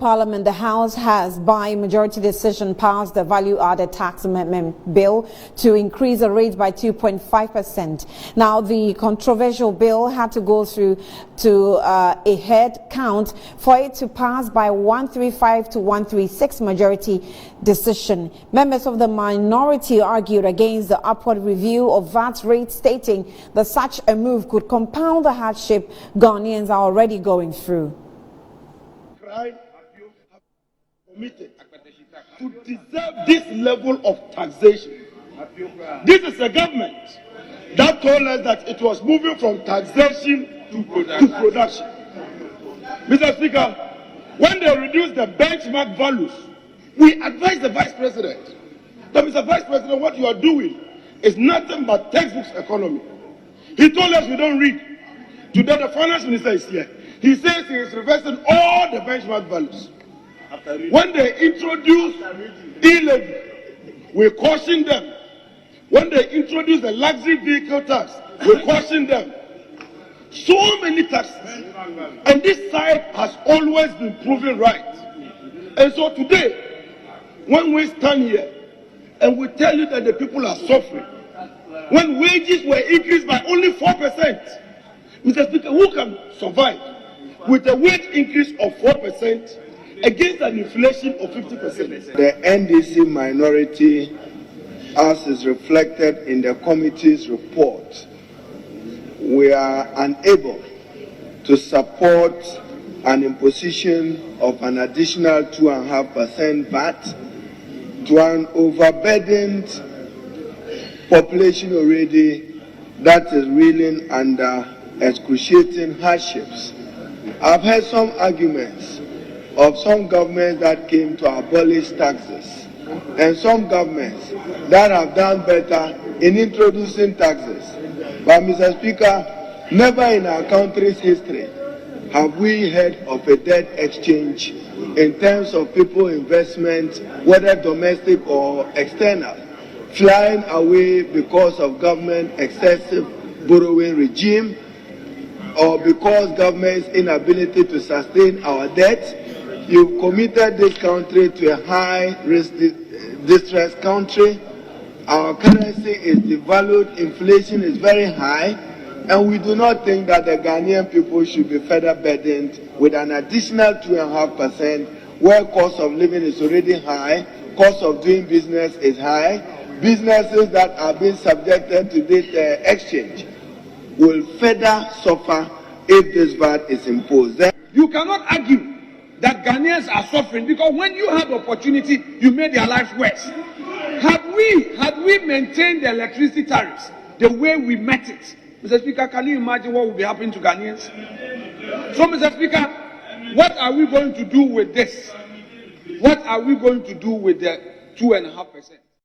Parliament, the House has, by majority decision, passed the value-added tax amendment bill to increase the rate by 2.5%. Now, the controversial bill had to go through to a head count for it to pass by 135 to 136 majority decision. Members of the minority argued against the upward review of VAT rates, stating that such a move could compound the hardship Ghanaians are already going through. Crime committed to deserve this level of taxation. This is a government that told us that it was moving from taxation to production. Mr. Speaker, when they reduced the benchmark values, we advised the Vice President that, Mr. Vice President, what you are doing is nothing but textbooks economy. He told us we don't read. Today the Finance Minister is here. He says he is reversing all the benchmark values. When they introduce e-levy, we caution them. When they introduce the luxury vehicle tax, we caution them. So many taxes. And this side has always been proven right. And so today, when we stand here and we tell you that the people are suffering, when wages were increased by only 4%, Mr. Speaker, who can survive with a wage increase of 4% against an inflation of 50%? The NDC minority, as is reflected in the committee's report, we are unable to support an imposition of an additional 2.5% VAT to an overburdened population already that is reeling under excruciating hardships. I've heard some arguments of some governments that came to abolish taxes and some governments that have done better in introducing taxes. But Mr. Speaker, never in our country's history have we heard of a debt exchange in terms of people investment, whether domestic or external, flying away because of government excessive borrowing regime, or because government's inability to sustain our debt. You've committed this country to a high-risk distressed country. Our currency is devalued, inflation is very high, and we do not think that the Ghanaian people should be further burdened with an additional 2.5%, where cost of living is already high, cost of doing business is high. Businesses that are being subjected to this exchange will further suffer if this VAT is imposed. You cannot argue that Ghanaians are suffering because when you had opportunity, you made their lives worse. Had we maintained the electricity tariffs the way we met it, Mr. Speaker, can you imagine what would be happening to Ghanaians? So, Mr. Speaker, what are we going to do with this? What are we going to do with the 2.5%?